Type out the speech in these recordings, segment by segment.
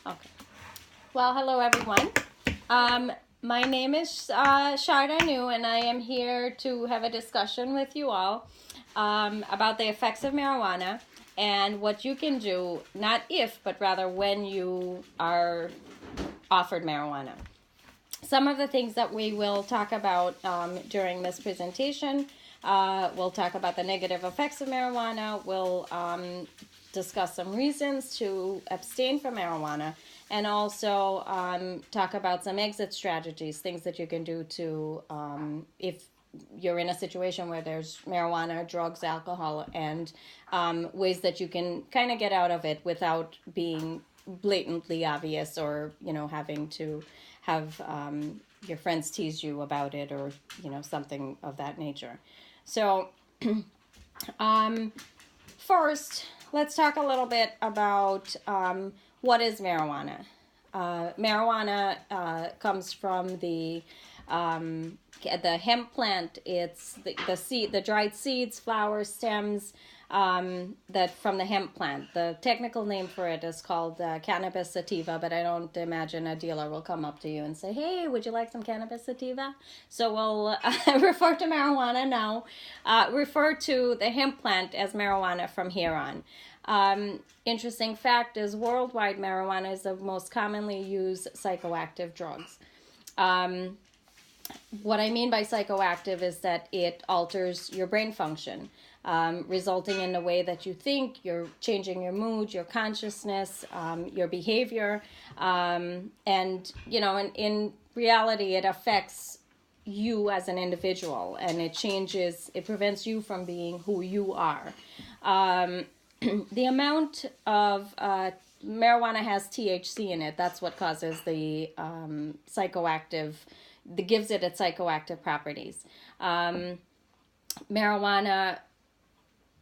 Okay. Well, hello everyone. My name is Sharda New, and I am here to have a discussion with you all about the effects of marijuana and what you can do, not if, but rather when you are offered marijuana. Some of the things that we will talk about during this presentation, we'll talk about the negative effects of marijuana, we'll discuss some reasons to abstain from marijuana, and also talk about some exit strategies, things that you can do to, if you're in a situation where there's marijuana, drugs, alcohol, and ways that you can kind of get out of it without being blatantly obvious or, having to have your friends tease you about it or, something of that nature. So, first, let's talk a little bit about what is marijuana. Marijuana comes from the hemp plant. It's the seed, the dried seeds, flowers, stems that from the hemp plant. The technical name for it is called cannabis sativa, but I don't imagine a dealer will come up to you and say, "Hey, would you like some cannabis sativa?" So we'll refer to marijuana now. Refer to the hemp plant as marijuana from here on. Interesting fact is worldwide marijuana is the most commonly used psychoactive drugs. What I mean by psychoactive is that it alters your brain function, resulting in the way that you think, you're changing your mood, your consciousness, your behavior. And, in reality, it affects you as an individual, and it prevents you from being who you are. The amount of marijuana has THC in it. That's what causes the psychoactive, that gives it its psychoactive properties. Marijuana,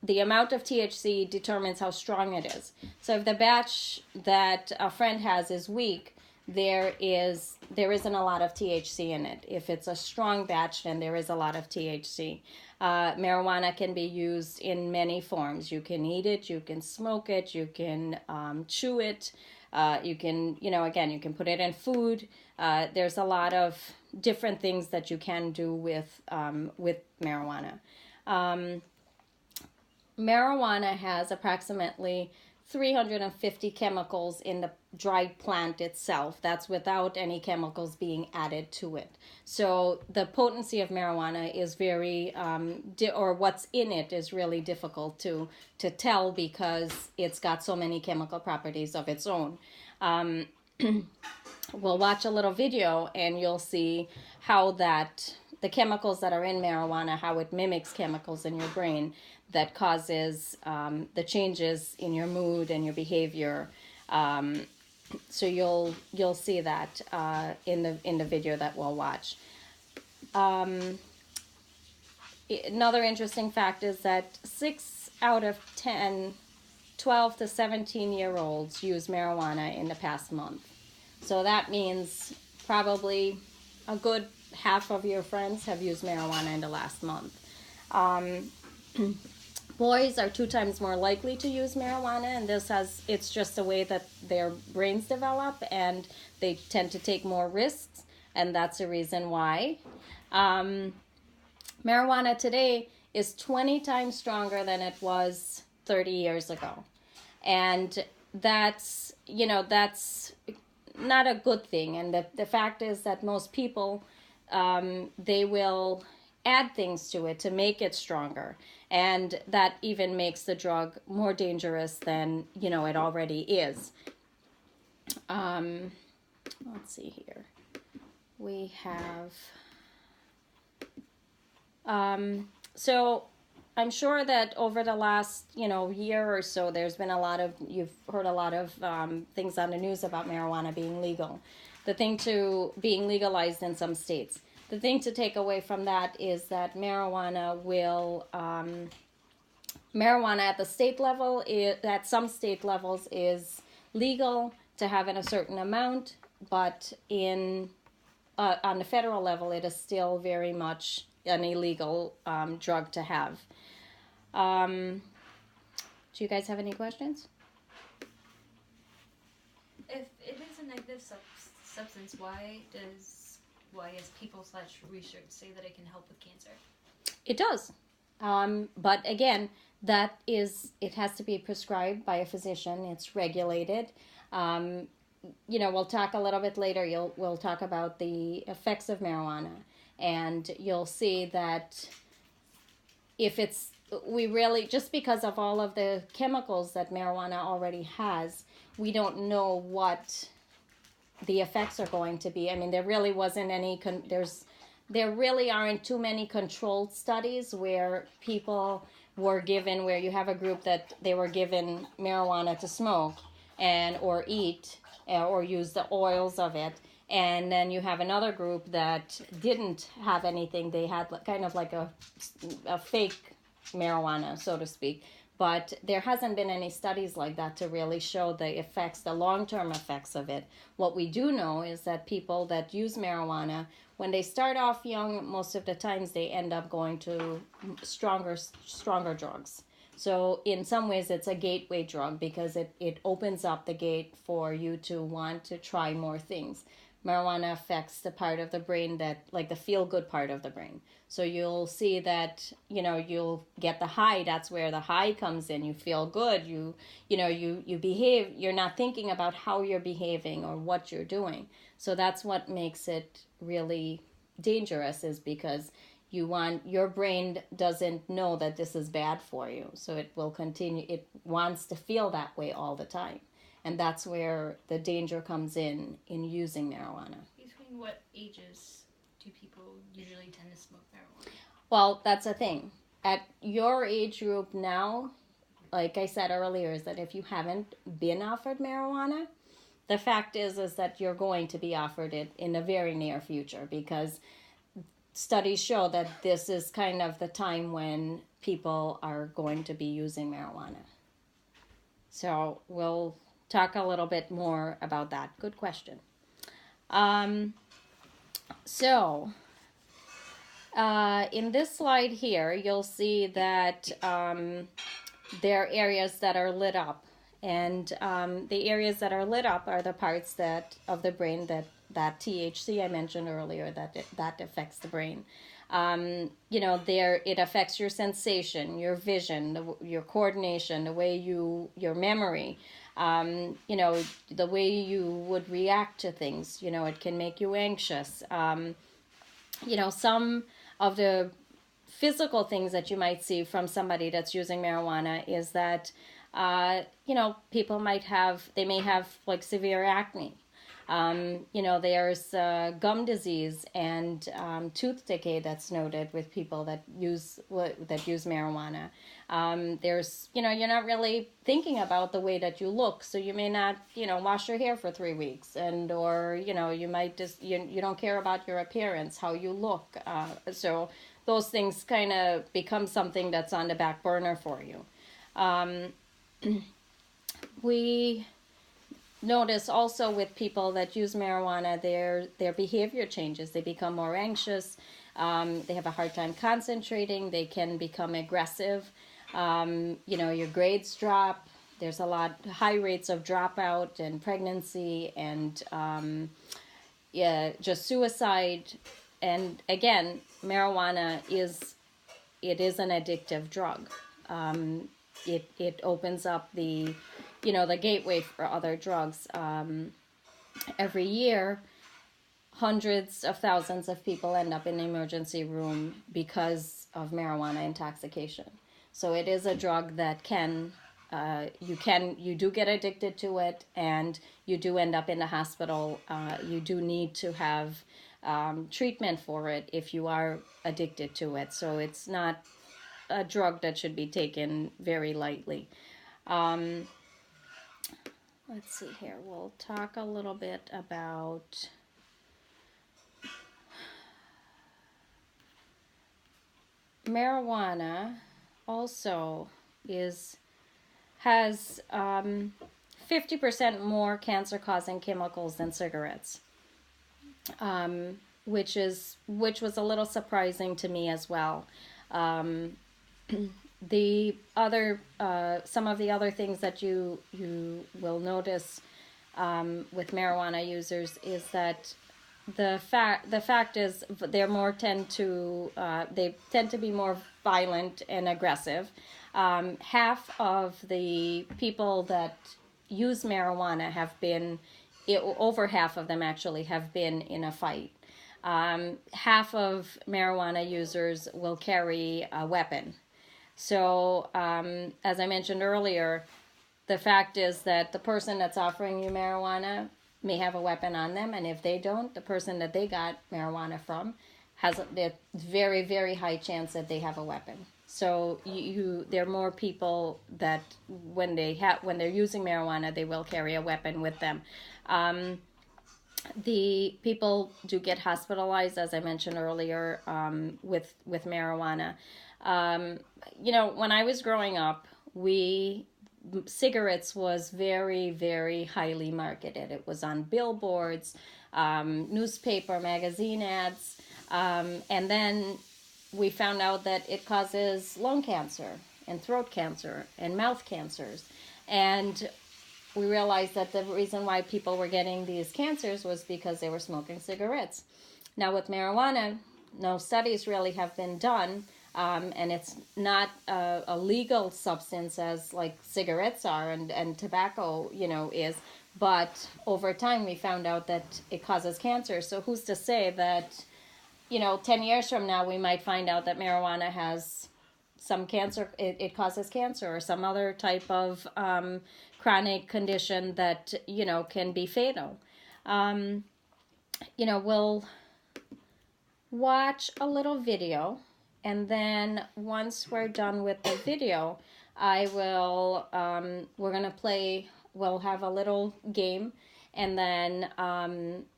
the amount of THC determines how strong it is. So if the batch that a friend has is weak, there isn't a lot of THC in it. If it's a strong batch, then there is a lot of THC. Marijuana can be used in many forms. You can eat it, you can smoke it, you can chew it, you can, again, you can put it in food. There's a lot of different things that you can do with marijuana. Marijuana has approximately 350 chemicals in the dried plant itself. That's without any chemicals being added to it. So the potency of marijuana is very, or what's in it is really difficult to tell because it's got so many chemical properties of its own. We'll watch a little video and you'll see how the chemicals that are in marijuana, how it mimics chemicals in your brain that causes the changes in your mood and your behavior. So you'll see that in the video that we'll watch. Another interesting fact is that 6 out of 10 12 to 17-year-olds use marijuana in the past month. So that means probably a good half of your friends have used marijuana in the last month. Boys are 2 times more likely to use marijuana, and it's just the way that their brains develop, and they tend to take more risks, and that's the reason why. Marijuana today is 20 times stronger than it was 30 years ago. And that's not a good thing. And the fact is that most people, they will add things to it to make it stronger. And that even makes the drug more dangerous than, it already is. Let's see here. We have... so I'm sure that over the last, year or so, you've heard a lot of things on the news about marijuana being legal. The thing to being legalized in some states. The thing to take away from that is that marijuana at the state level, at some state levels is legal to have in a certain amount, but on the federal level, it is still very much an illegal drug to have. Do you guys have any questions? If substance, why does people / research say that it can help with cancer? It does. But again, it has to be prescribed by a physician. It's regulated. We'll talk a little bit later. We'll talk about the effects of marijuana, and you'll see that we really, just because of all of the chemicals that marijuana already has, we don't know what the effects are going to be. I mean, there really wasn't any. There really aren't too many controlled studies where people were given, where you have a group that they were given marijuana to smoke or eat or use the oils of it, and then you have another group that didn't have anything. They had kind of like a fake marijuana, so to speak. But there hasn't been any studies like that to really show the effects, the long-term effects of it. What we do know is that people that use marijuana, when they start off young, most of the times they end up going to stronger drugs. So in some ways it's a gateway drug because it opens up the gate for you to want to try more things. Marijuana affects the part of the brain that, like the feel-good part of the brain. So you'll see that, you'll get the high. That's where the high comes in. You feel good. You behave. You're not thinking about how you're behaving or what you're doing. So that's what makes it really dangerous, is because your brain doesn't know that this is bad for you. So it will continue. It wants to feel that way all the time. And that's where the danger comes in using marijuana. Between what ages do people usually tend to smoke marijuana? Well, that's the thing. At your age group now, like I said earlier, is that if you haven't been offered marijuana, the fact is that you're going to be offered it in the very near future, because studies show that this is kind of the time when people are going to be using marijuana. So we'll talk a little bit more about that. Good question. In this slide here, you'll see that there are areas that are lit up. And the areas that are lit up are the parts of the brain that THC I mentioned earlier, that affects the brain. It affects your sensation, your vision, your coordination, the way your memory, the way you would react to things. It can make you anxious. Some of the physical things that you might see from somebody that's using marijuana is that, people may have like severe acne. There's gum disease and tooth decay that's noted with people that use marijuana. You're not really thinking about the way that you look, so you may not, wash your hair for 3 weeks, or you might just you don't care about your appearance, how you look. So those things kind of become something that's on the back burner for you. We notice also with people that use marijuana, their behavior changes. They become more anxious. They have a hard time concentrating. They can become aggressive. Your grades drop. There's high rates of dropout and pregnancy and just suicide. And again, marijuana is an addictive drug. It opens up the gateway for other drugs. Every year, hundreds of thousands of people end up in the emergency room because of marijuana intoxication. So it is a drug that you do get addicted to it, and you do end up in the hospital. You do need to have treatment for it if you are addicted to it. So it's not a drug that should be taken very lightly. Let's see here. We'll talk a little bit about marijuana. Also has 50% more cancer-causing chemicals than cigarettes, which was a little surprising to me as well. The other, some of the other things that you will notice with marijuana users is that the fact is they tend to be more violent and aggressive. Half of the people that use marijuana over half of them actually have been in a fight. Half of marijuana users will carry a weapon. So, as I mentioned earlier, the fact is that the person that's offering you marijuana may have a weapon on them, and if they don't, the person that they got marijuana from has a very, very high chance that they have a weapon. So there are more people that when they're using marijuana, they will carry a weapon with them. The people do get hospitalized, as I mentioned earlier, with marijuana. When I was growing up, cigarettes was very, very highly marketed. It was on billboards, newspaper, magazine ads, and then we found out that it causes lung cancer and throat cancer and mouth cancers. And we realized that the reason why people were getting these cancers was because they were smoking cigarettes. Now with marijuana, no studies really have been done, and it's not a legal substance as like cigarettes are and tobacco, is. But over time, we found out that it causes cancer. So who's to say that, 10 years from now, we might find out that marijuana has some cancer, it causes cancer or some other type of chronic condition that, can be fatal. We'll watch a little video, and then once we're done with the video, we'll have a little game, and then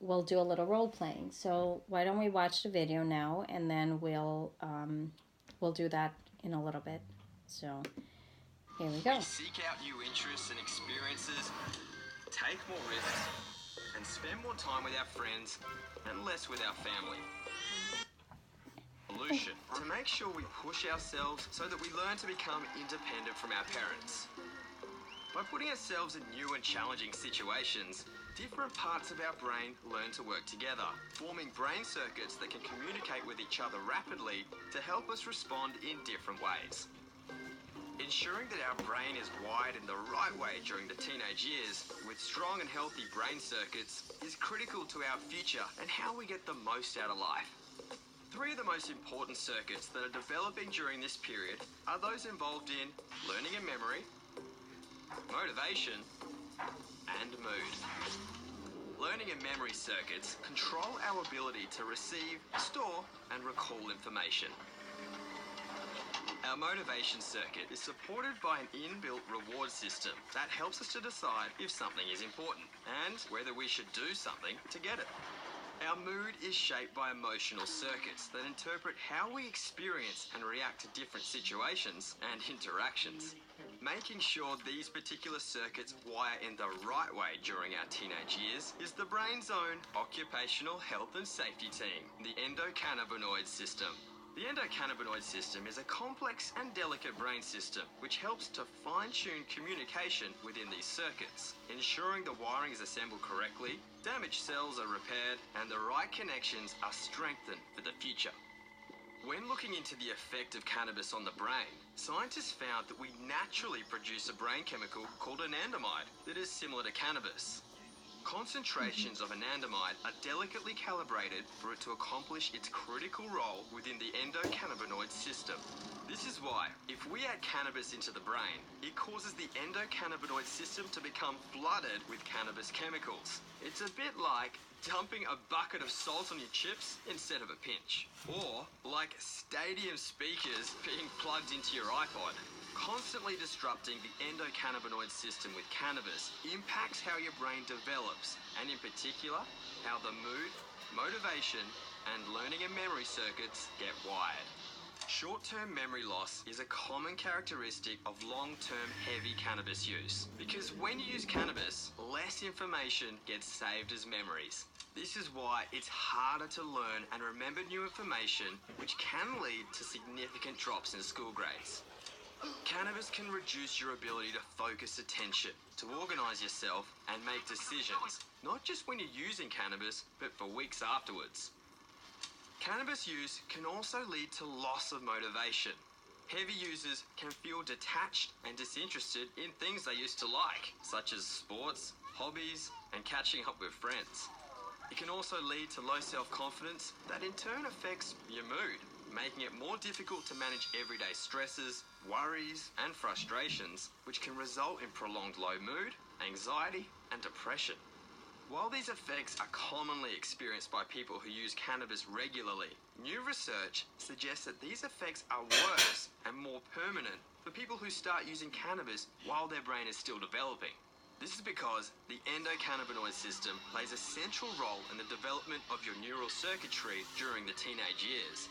we'll do a little role playing. So why don't we watch the video now, and then we'll do that in a little bit. So here we go. We seek out new interests and experiences, take more risks, and spend more time with our friends and less with our family. Solution: to make sure we push ourselves so that we learn to become independent from our parents. By putting ourselves in new and challenging situations, different parts of our brain learn to work together, forming brain circuits that can communicate with each other rapidly to help us respond in different ways. Ensuring that our brain is wired in the right way during the teenage years with strong and healthy brain circuits is critical to our future and how we get the most out of life. Three of the most important circuits that are developing during this period are those involved in learning and memory, motivation, and mood. Learning and memory circuits control our ability to receive, store, and recall information. Our motivation circuit is supported by an inbuilt reward system that helps us to decide if something is important and whether we should do something to get it. Our mood is shaped by emotional circuits that interpret how we experience and react to different situations and interactions. Making sure these particular circuits wire in the right way during our teenage years is the brain's own occupational health and safety team, the endocannabinoid system. The endocannabinoid system is a complex and delicate brain system which helps to fine-tune communication within these circuits, ensuring the wiring is assembled correctly, damaged cells are repaired, and the right connections are strengthened for the future. When looking into the effect of cannabis on the brain, scientists found that we naturally produce a brain chemical called anandamide that is similar to cannabis. Concentrations of anandamide are delicately calibrated for it to accomplish its critical role within the endocannabinoid system. This is why, if we add cannabis into the brain, it causes the endocannabinoid system to become flooded with cannabis chemicals. It's a bit like dumping a bucket of salt on your chips instead of a pinch. Or like stadium speakers being plugged into your iPod. Constantly disrupting the endocannabinoid system with cannabis impacts how your brain develops, and in particular, how the mood, motivation, and learning and memory circuits get wired. Short-term memory loss is a common characteristic of long-term heavy cannabis use, because when you use cannabis, less information gets saved as memories. This is why it's harder to learn and remember new information, which can lead to significant drops in school grades. Cannabis can reduce your ability to focus attention, to organise yourself and make decisions, not just when you're using cannabis, but for weeks afterwards. Cannabis use can also lead to loss of motivation. Heavy users can feel detached and disinterested in things they used to like, such as sports, hobbies, and catching up with friends. It can also lead to low self-confidence that in turn affects your mood, making it more difficult to manage everyday stresses, worries, and frustrations, which can result in prolonged low mood, anxiety, and depression. While these effects are commonly experienced by people who use cannabis regularly, new research suggests that these effects are worse and more permanent for people who start using cannabis while their brain is still developing. This is because the endocannabinoid system plays a central role in the development of your neural circuitry during the teenage years.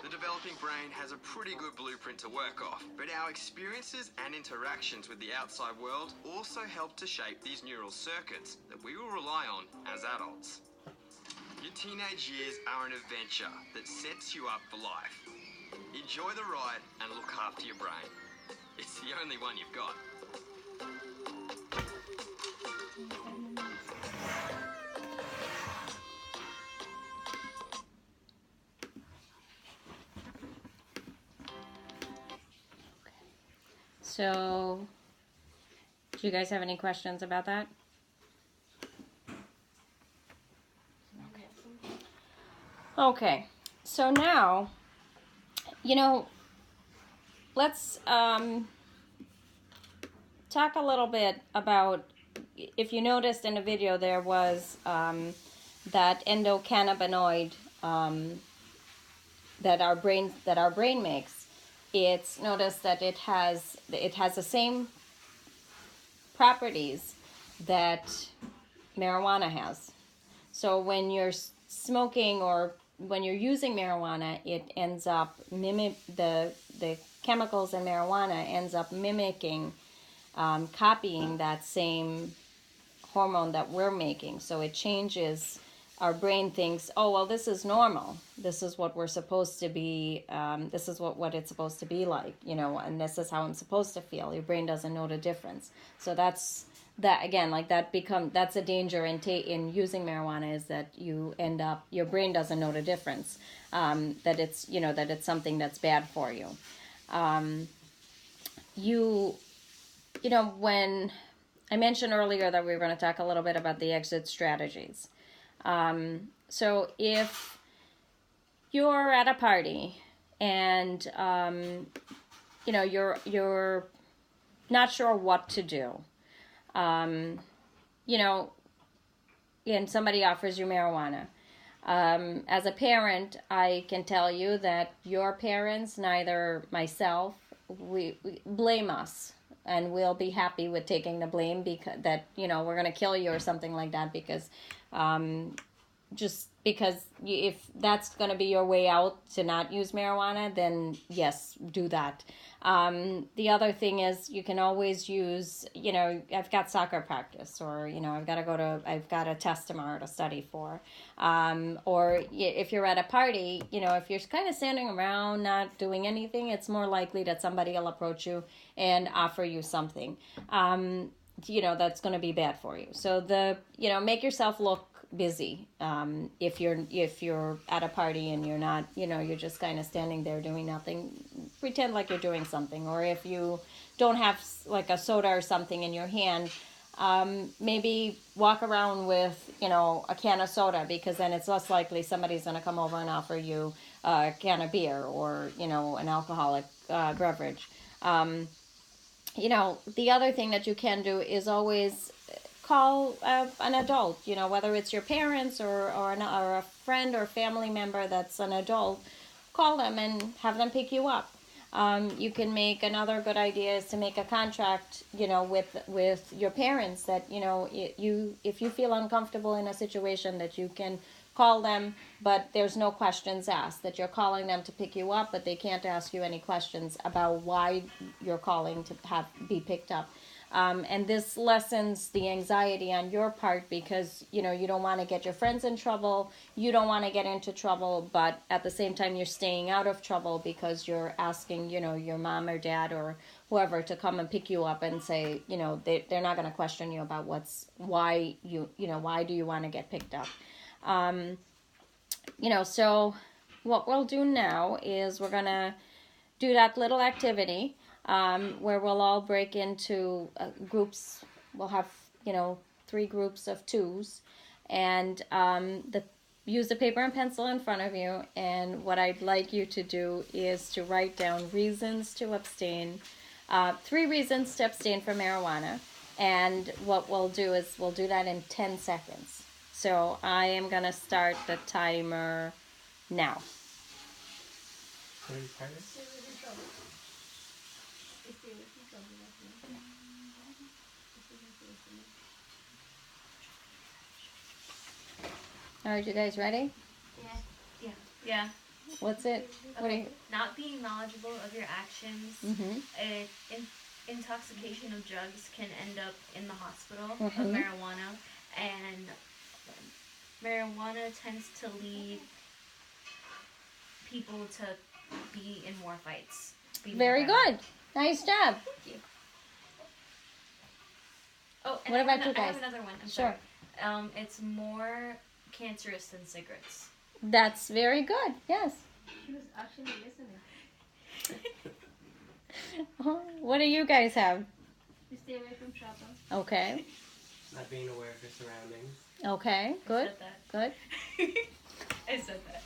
The developing brain has a pretty good blueprint to work off, but our experiences and interactions with the outside world also help to shape these neural circuits that we will rely on as adults. Your teenage years are an adventure that sets you up for life. Enjoy the ride and look after your brain. It's the only one you've got. So, do you guys have any questions about that? Okay, so now, let's talk a little bit about, if you noticed in the video, there was that endocannabinoid that our brain makes. It's noticed that it has the same properties that marijuana has. So when you're smoking or when you're using marijuana, it ends up the chemicals in marijuana ends up mimicking, copying that same hormone that we're making. So it changes. Our brain thinks, oh, well, this is normal. This is what we're supposed to be. This is what it's supposed to be like, and this is how I'm supposed to feel. Your brain doesn't know the difference. So that's again, like that's a danger in using marijuana, is that you end up, your brain doesn't know the difference, that it's something that's bad for you. When I mentioned earlier that we were going to talk a little bit about the exit strategies. So if you're at a party and, you're not sure what to do, and somebody offers you marijuana. As a parent, I can tell you that your parents, neither myself, we blame us. And we'll be happy with taking the blame because we're going to kill you or something like that, because just because if that's going to be your way out to not use marijuana, then yes, do that. The other thing is, you can always use, I've got soccer practice, or, I've got a test tomorrow to study for. Or if you're at a party, if you're kind of standing around not doing anything, it's more likely that somebody will approach you and offer you something, that's going to be bad for you. So make yourself look busy. If you're at a party and you're not, you're just kind of standing there doing nothing, pretend like you're doing something. Or if you don't have like a soda or something in your hand, maybe walk around with, a can of soda, because then it's less likely somebody's going to come over and offer you a can of beer or, an alcoholic beverage. The other thing that you can do is always call an adult, whether it's your parents or a friend or family member that's an adult. Call them and have them pick you up. You can make, another good idea is to make a contract, with your parents, that, if you feel uncomfortable in a situation, that you can call them, but there's no questions asked, that you're calling them to pick you up, but they can't ask you any questions about why you're calling to be picked up. And this lessens the anxiety on your part because, you know, you don't want to get your friends in trouble. You don't want to get into trouble, but at the same time, you're staying out of trouble because you're asking, you know, your mom or dad or whoever to come and pick you up and say, you know, they're not going to question you about why do you want to get picked up? You know, so what we'll do now is we're going to do that little activity where we'll all break into groups. We'll have, you know, 3 groups of 2s, and use the paper and pencil in front of you. And what I'd like you to do is to write down reasons to abstain, 3 reasons to abstain from marijuana. And what we'll do is we'll do that in 10 seconds. So I am going to start the timer now. All right, you guys ready? Yeah. What's it? What are you? Not being knowledgeable of your actions. Mm-hmm. Intoxication of drugs can end up in the hospital of Mhm. marijuana, and marijuana tends to lead people to be in more fights. Very good. Nice job. Oh, and What I about have you I guys? have another one. I'm Sure. sorry. It's more cancerous than cigarettes. That's very good. Yes. She was actually listening. What do you guys have? You stay away from trouble. Okay. Not being aware of your surroundings. Okay. Good. I said that. Good. I said that.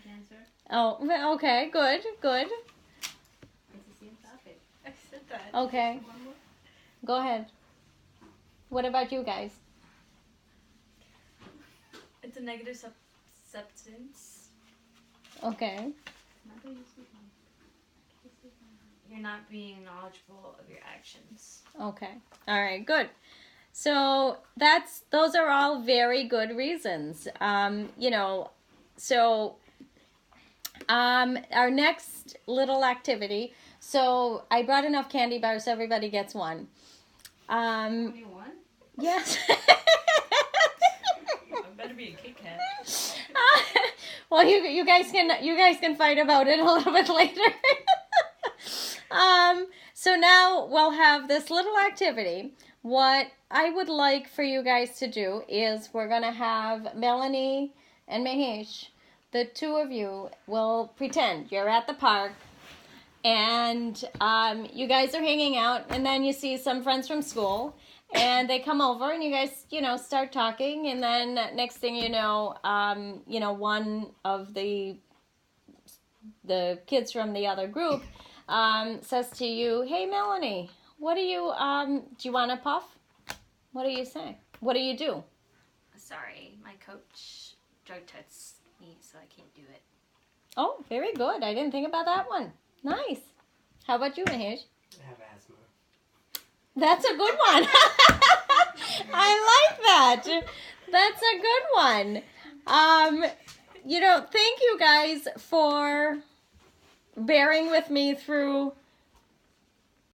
Cancer. Oh, okay. Good. Good. It's the same topic. I said that. Okay. One more. Go ahead. What about you guys? It's a negative substance. Okay. Mother, you speak now. You speak now. You're not being knowledgeable of your actions. Okay. All right. Good. So those are all very good reasons. You know, so our next little activity. So I brought enough candy bars, so everybody gets one. Only one? Yes. I better be a Kit Kat. Well, you guys can fight about it a little bit later. So now we'll have this little activity. What I would like for you guys to do is we're gonna have Melanie and Mahesh. The 2 of you will pretend you're at the park, and you guys are hanging out, and then you see some friends from school. And they come over and you guys, you know, start talking. And then next thing you know, one of the kids from the other group says to you, "Hey, Melanie, what do you want to puff? What do you say? What do you do?" Sorry, my coach drug tests me, so I can't do it. Oh, very good. I didn't think about that one. Nice. How about you, Mahesh? I have asthma. That's a good one. I like that. That's a good one. You know, thank you guys for bearing with me through